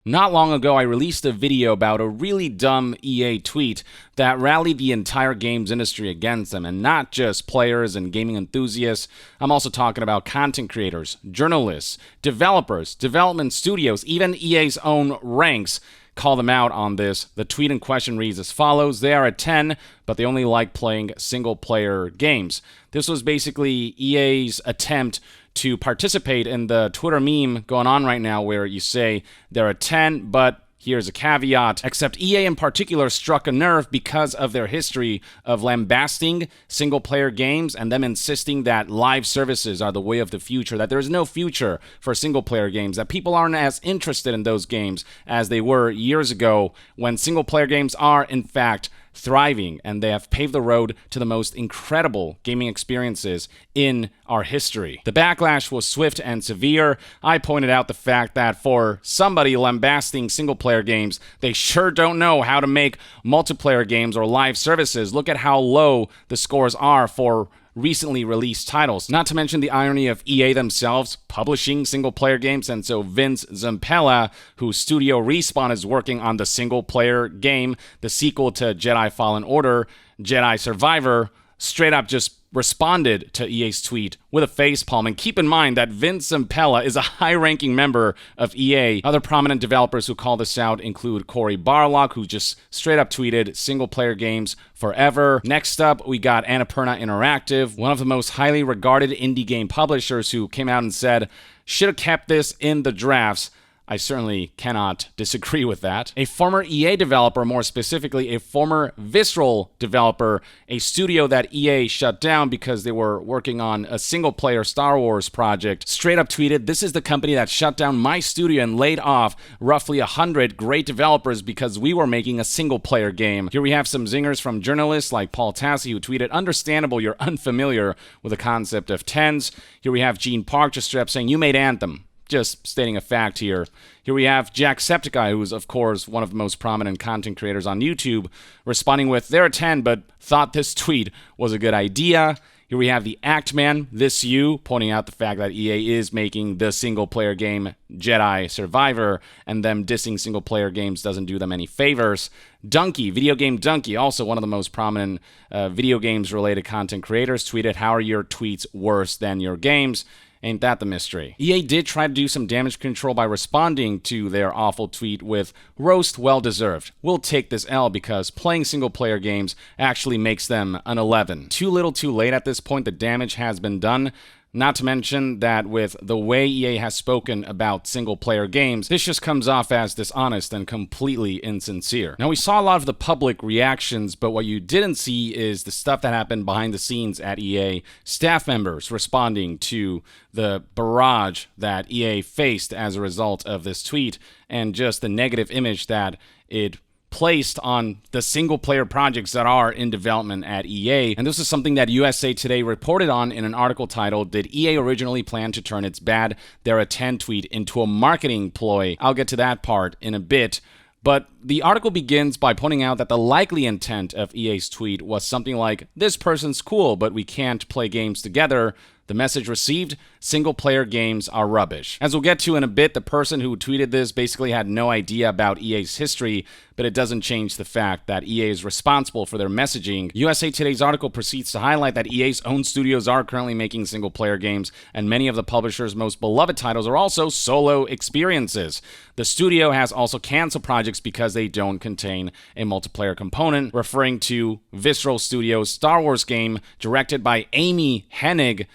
Not long ago, I released a video about a really dumb EA tweet that rallied the entire games industry against them, and not just players and gaming enthusiasts. I'm also talking about content creators, journalists, developers, development studios, even EA's own ranks. Call them out on this. The tweet in question reads as follows: they are a 10, but they only like playing single-player games. This was basically EA's attempt to participate in the Twitter meme going on right now where you say they're a 10, but here's a caveat. Except EA in particular struck a nerve because of their history of lambasting single-player games and them insisting that live services are the way of the future, that there is no future for single-player games, that people aren't as interested in those games as they were years ago when single-player games are, in fact, thriving, and they have paved the road to the most incredible gaming experiences in our history. The backlash was swift and severe. I pointed out the fact that for somebody lambasting single-player games, they sure don't know how to make multiplayer games or live services. Look at how low the scores are for recently released titles. Not to mention the irony of EA themselves publishing single-player games, and so Vince Zampella, whose studio Respawn is working on the single-player game, the sequel to Jedi Fallen Order, Jedi Survivor, straight up just responded to EA's tweet with a facepalm. And keep in mind that Vince Zampella is a high-ranking member of EA. Other prominent developers who call this out include Cory Barlog, who just straight up tweeted single-player games forever. Next up, we got Annapurna Interactive, one of the most highly regarded indie game publishers, who came out and said, should have kept this in the drafts. I certainly cannot disagree with that. A former EA developer, more specifically a former Visceral developer, a studio that EA shut down because they were working on a single-player Star Wars project, straight up tweeted, "This is the company that shut down my studio and laid off roughly 100 great developers because we were making a single-player game." Here we have some zingers from journalists like Paul Tassi, who tweeted, "Understandable you're unfamiliar with the concept of tens." Here we have Gene Park just straight up saying, "You made Anthem." Just stating a fact here. Here we have Jacksepticeye, who's, of course, one of the most prominent content creators on YouTube, responding with, "They're a 10, but thought this tweet was a good idea." Here we have the Actman, This You, pointing out the fact that EA is making the single-player game Jedi Survivor, and them dissing single-player games doesn't do them any favors. Donkey, Video Game Donkey, also one of the most prominent video games-related content creators, tweeted, "How are your tweets worse than your games?" Ain't that the mystery? EA did try to do some damage control by responding to their awful tweet with, "Roast well deserved. We'll take this L because playing single-player games actually makes them an 11. Too little too late at this point, the damage has been done. Not to mention that with the way EA has spoken about single-player games, this just comes off as dishonest and completely insincere. Now, we saw a lot of the public reactions, but what you didn't see is the stuff that happened behind the scenes at EA, staff members responding to the barrage that EA faced as a result of this tweet, and just the negative image that it placed on the single-player projects that are in development at EA. And this is something that USA Today reported on in an article titled, "Did EA originally plan to turn its bad They're a 10 tweet into a marketing ploy?" I'll get to that part in a bit. But the article begins by pointing out that the likely intent of EA's tweet was something like, "This person's cool, but we can't play games together." The message received, "Single-player games are rubbish." As we'll get to in a bit, the person who tweeted this basically had no idea about EA's history, but it doesn't change the fact that EA is responsible for their messaging. USA Today's article proceeds to highlight that EA's own studios are currently making single-player games, and many of the publisher's most beloved titles are also solo experiences. The studio has also canceled projects because they don't contain a multiplayer component, referring to Visceral Studios' Star Wars game directed by Amy Hennig.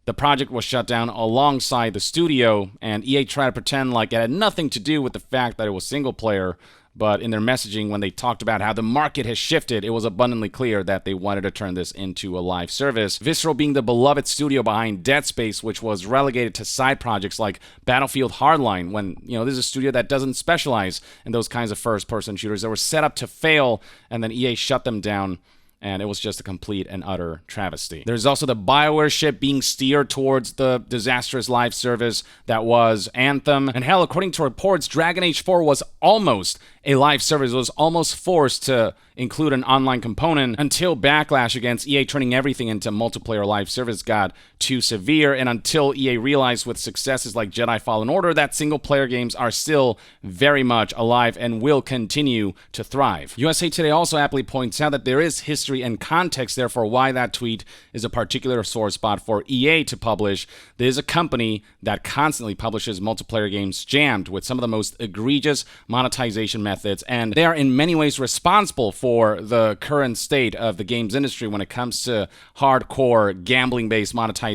The project was shut down alongside the studio, and EA tried to pretend like it had nothing to do with the fact that it was single-player, but in their messaging, when they talked about how the market has shifted, it was abundantly clear that they wanted to turn this into a live service. Visceral being the beloved studio behind Dead Space, which was relegated to side projects like Battlefield Hardline, when, this is a studio that doesn't specialize in those kinds of first-person shooters that were set up to fail, and then EA shut them down. And it was just a complete and utter travesty. There's also the BioWare ship being steered towards the disastrous live service that was Anthem. And hell, according to reports, Dragon Age 4 was almost a live service. It was almost forced to include an online component until backlash against EA turning everything into multiplayer live service got too severe, and until EA realized with successes like Jedi Fallen Order that single-player games are still very much alive and will continue to thrive. USA Today also aptly points out that there is history and context there for why that tweet is a particular sore spot for EA to publish. There is a company that constantly publishes multiplayer games jammed with some of the most egregious monetization methods, and they are in many ways responsible for the current state of the games industry when it comes to hardcore gambling-based monetization,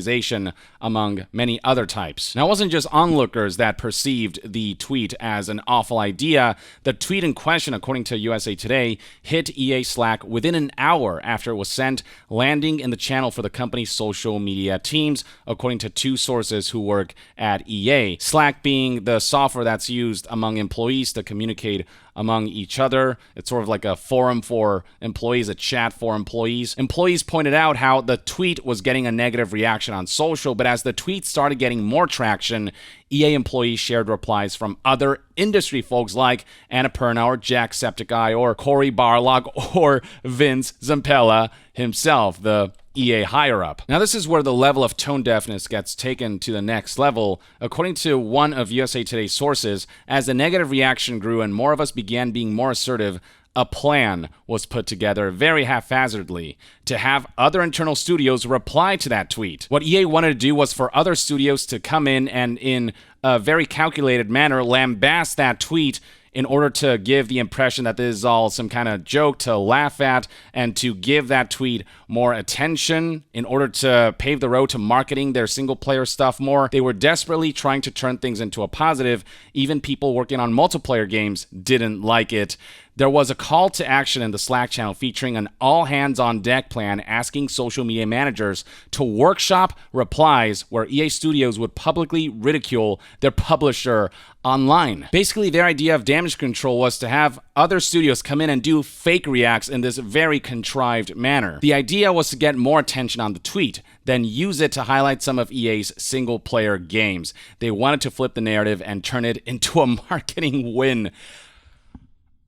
among many other types. Now, it wasn't just onlookers that perceived the tweet as an awful idea. The tweet in question, according to USA Today, hit EA Slack within an hour after it was sent, landing in the channel for the company's social media teams, according to two sources who work at EA. Slack being the software that's used among employees to communicate among each other. It's sort of like a forum for employees, a chat for employees. Employees pointed out how the tweet was getting a negative reaction on social, but as the tweet started getting more traction, EA employees shared replies from other industry folks like Anna Pernauer, Jacksepticeye, or Cory Barlog, or Vince Zampella himself, the EA higher-up. Now, this is where the level of tone deafness gets taken to the next level. According to one of USA Today's sources, as the negative reaction grew and more of us began being more assertive, a plan was put together very haphazardly to have other internal studios reply to that tweet. What EA wanted to do was for other studios to come in a very calculated manner lambast that tweet in order to give the impression that this is all some kind of joke to laugh at and to give that tweet more attention in order to pave the road to marketing their single-player stuff more. They were desperately trying to turn things into a positive. Even people working on multiplayer games didn't like it. There was a call to action in the Slack channel featuring an all-hands-on-deck plan asking social media managers to workshop replies where EA Studios would publicly ridicule their publisher online. Basically, their idea of damage control was to have other studios come in and do fake reacts in this very contrived manner. The idea was to get more attention on the tweet, then use it to highlight some of EA's single-player games. They wanted to flip the narrative and turn it into a marketing win.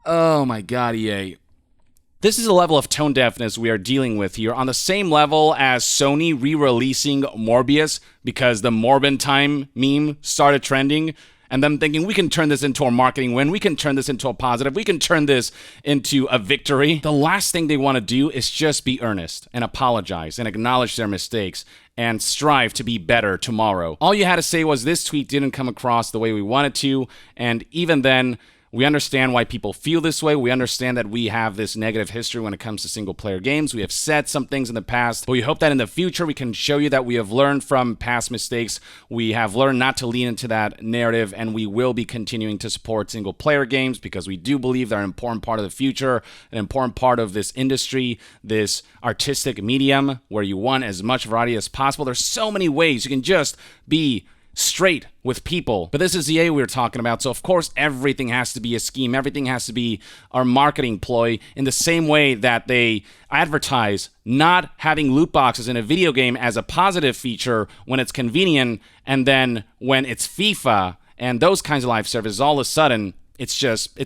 Oh my god, EA. This is a level of tone deafness we are dealing with here, on the same level as Sony re-releasing Morbius because the Morbin Time meme started trending, and them thinking, we can turn this into a marketing win, we can turn this into a positive, we can turn this into a victory. The last thing they want to do is just be earnest and apologize and acknowledge their mistakes and strive to be better tomorrow. All you had to say was this tweet didn't come across the way we wanted to, and even then, we understand why people feel this way. We understand that we have this negative history when it comes to single-player games. We have said some things in the past, but we hope that in the future we can show you that we have learned from past mistakes. We have learned not to lean into that narrative, and we will be continuing to support single-player games because we do believe they're an important part of the future, an important part of this industry, this artistic medium where you want as much variety as possible. There's so many ways you can just be straight with people. But this is EA we were talking about, so of course everything has to be a scheme. Everything has to be our marketing ploy in the same way that they advertise not having loot boxes in a video game as a positive feature when it's convenient, and then when it's FIFA and those kinds of live services, all of a sudden it's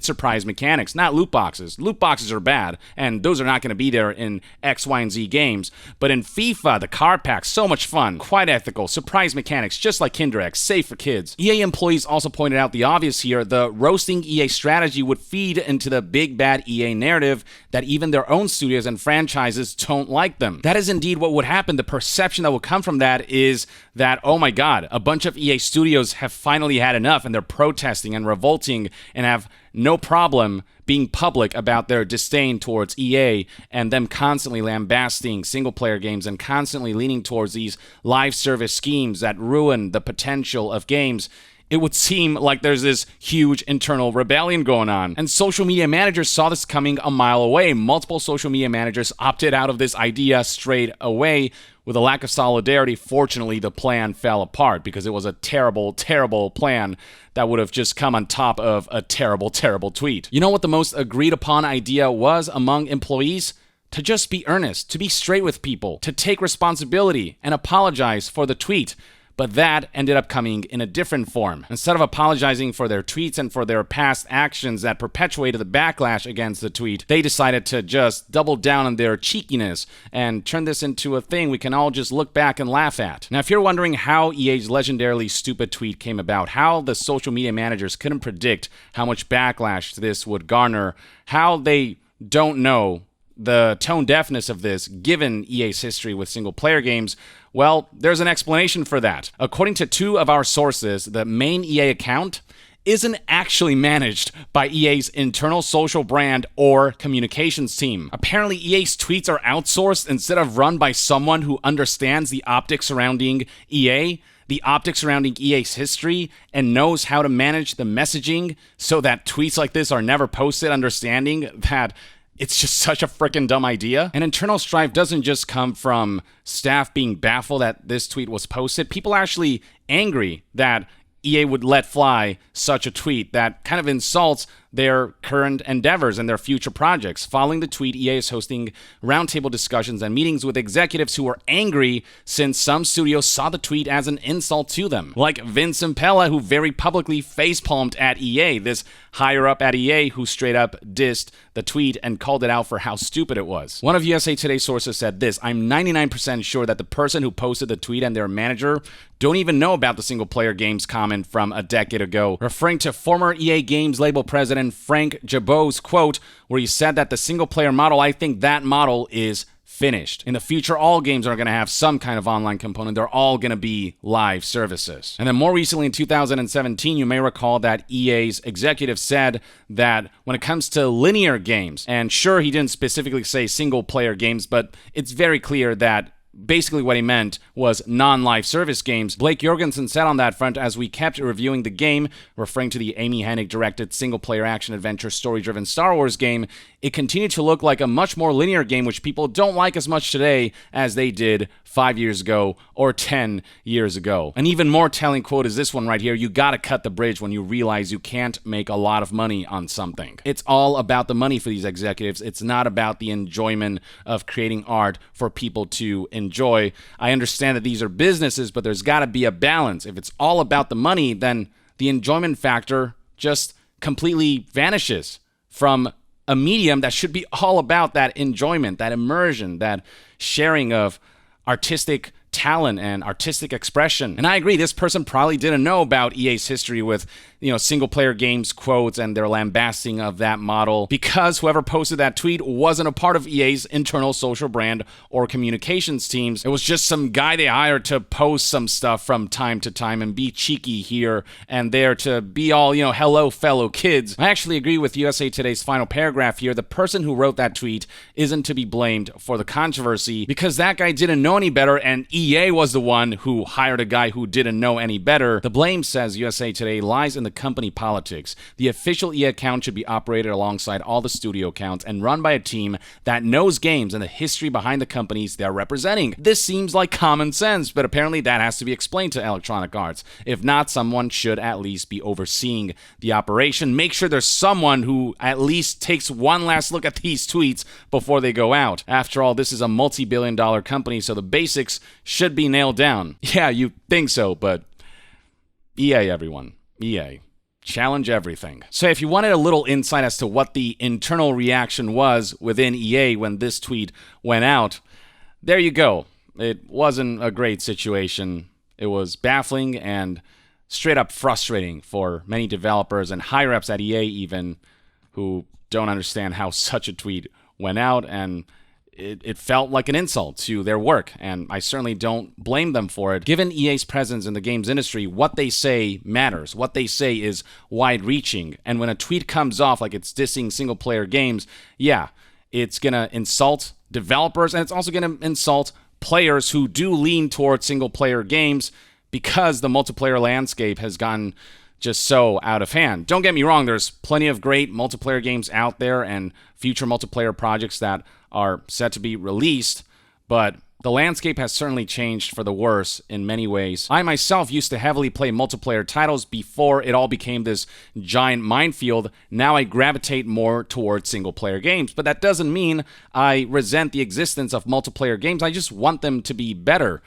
surprise mechanics, not loot boxes. Loot boxes are bad, and those are not going to be there in X, Y, and Z games. But in FIFA, the card pack, so much fun, quite ethical, surprise mechanics, just like Kinder Eggs, safe for kids. EA employees also pointed out the obvious here. The roasting EA strategy would feed into the big bad EA narrative that even their own studios and franchises don't like them. That is indeed what would happen. The perception that would come from that is that, oh my god, a bunch of EA studios have finally had enough, and they're protesting and revolting and have no problem being public about their disdain towards EA and them constantly lambasting single-player games and constantly leaning towards these live service schemes that ruin the potential of games. It would seem like there's this huge internal rebellion going on. And social media managers saw this coming a mile away. Multiple social media managers opted out of this idea straight away. With a lack of solidarity, fortunately, the plan fell apart because it was a terrible, terrible plan that would have just come on top of a terrible, terrible tweet. You know what the most agreed upon idea was among employees? To just be earnest, to be straight with people, to take responsibility and apologize for the tweet. But that ended up coming in a different form. Instead of apologizing for their tweets and for their past actions that perpetuated the backlash against the tweet, they decided to just double down on their cheekiness and turn this into a thing we can all just look back and laugh at. Now, if you're wondering how EA's legendarily stupid tweet came about, how the social media managers couldn't predict how much backlash this would garner, how they don't know the tone deafness of this, given EA's history with single-player games, well, there's an explanation for that. According to two of our sources, the main EA account isn't actually managed by EA's internal social brand or communications team. Apparently, EA's tweets are outsourced instead of run by someone who understands the optics surrounding EA, the optics surrounding EA's history, and knows how to manage the messaging so that tweets like this are never posted, understanding that it's just such a freaking dumb idea. And internal strife doesn't just come from staff being baffled that this tweet was posted. People are actually angry that EA would let fly such a tweet that kind of insults their current endeavors and their future projects. Following the tweet, EA is hosting roundtable discussions and meetings with executives who are angry since some studios saw the tweet as an insult to them. Like Vince Impella, who very publicly facepalmed at EA, this higher up at EA who straight up dissed the tweet and called it out for how stupid it was. One of USA Today's sources said this: "I'm 99% sure that the person who posted the tweet and their manager don't even know about the single-player games comment from a decade ago," referring to former EA Games label president Frank Jabot's quote, where he said that the single-player model, "I think that model is finished. In the future, all games are going to have some kind of online component. They're all going to be live services." And then more recently in 2017, you may recall that EA's executive said that when it comes to linear games, and sure, he didn't specifically say single-player games, but it's very clear that basically what he meant was non-live service games. Blake Jorgensen said on that front, as we kept reviewing the game, referring to the Amy Hennig-directed single-player action-adventure story-driven Star Wars game, it continued to look like a much more linear game, which people don't like as much today as they did 5 years ago or 10 years ago. An even more telling quote is this one right here: "You gotta cut the bridge when you realize you can't make a lot of money on something." It's all about the money for these executives. It's not about the enjoyment of creating art for people to enjoy. I understand that these are businesses, but there's gotta be a balance. If it's all about the money, then the enjoyment factor just completely vanishes from a medium that should be all about that enjoyment, that immersion, that sharing of artistic talent and artistic expression. And I agree, this person probably didn't know about EA's history with, single-player games quotes and their lambasting of that model, because whoever posted that tweet wasn't a part of EA's internal social brand or communications teams. It was just some guy they hired to post some stuff from time to time and be cheeky here and there to be all, hello, fellow kids. I actually agree with USA Today's final paragraph here. The person who wrote that tweet isn't to be blamed for the controversy, because that guy didn't know any better and EA was the one who hired a guy who didn't know any better. The blame, says USA Today, lies in the company politics. The official EA account should be operated alongside all the studio accounts and run by a team that knows games and the history behind the companies they're representing. This seems like common sense, but apparently that has to be explained to Electronic Arts. If not, someone should at least be overseeing the operation. Make sure there's someone who at least takes one last look at these tweets before they go out. After all, this is a multi-billion-dollar company, so the basics should be nailed down. Yeah, you think so, but EA, everyone. EA. Challenge everything. So if you wanted a little insight as to what the internal reaction was within EA when this tweet went out, there you go. It wasn't a great situation. It was baffling and straight up frustrating for many developers and higher-ups at EA even, who don't understand how such a tweet went out, and it felt like an insult to their work, and I certainly don't blame them for it. Given EA's presence in the games industry, what they say matters. What they say is wide-reaching, and when a tweet comes off like it's dissing single-player games, yeah, it's gonna insult developers, and it's also gonna insult players who do lean towards single-player games because the multiplayer landscape has gone just so out of hand. Don't get me wrong, there's plenty of great multiplayer games out there and future multiplayer projects that are set to be released, but the landscape has certainly changed for the worse in many ways. I myself used to heavily play multiplayer titles before it all became this giant minefield. Now I gravitate more towards single-player games, but that doesn't mean I resent the existence of multiplayer games. I just want them to be better.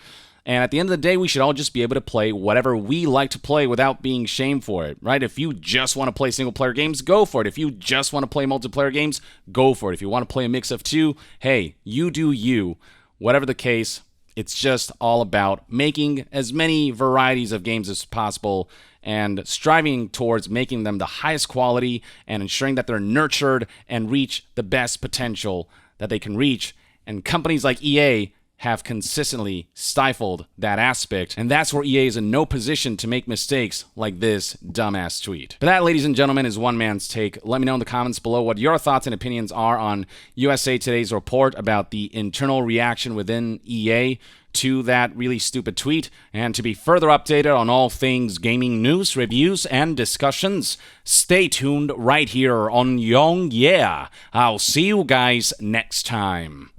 And at the end of the day, we should all just be able to play whatever we like to play without being shamed for it, right? If you just want to play single-player games, go for it. If you just want to play multiplayer games, go for it. If you want to play a mix of two, hey, you do you. Whatever the case, it's just all about making as many varieties of games as possible and striving towards making them the highest quality and ensuring that they're nurtured and reach the best potential that they can reach. And companies like EA have consistently stifled that aspect, and that's where EA is in no position to make mistakes like this dumbass tweet. But that, ladies and gentlemen, is one man's take. Let me know in the comments below what your thoughts and opinions are on USA Today's report about the internal reaction within EA to that really stupid tweet. And to be further updated on all things gaming news, reviews, and discussions, stay tuned right here on Young Yeah. I'll see you guys next time.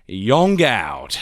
Young out.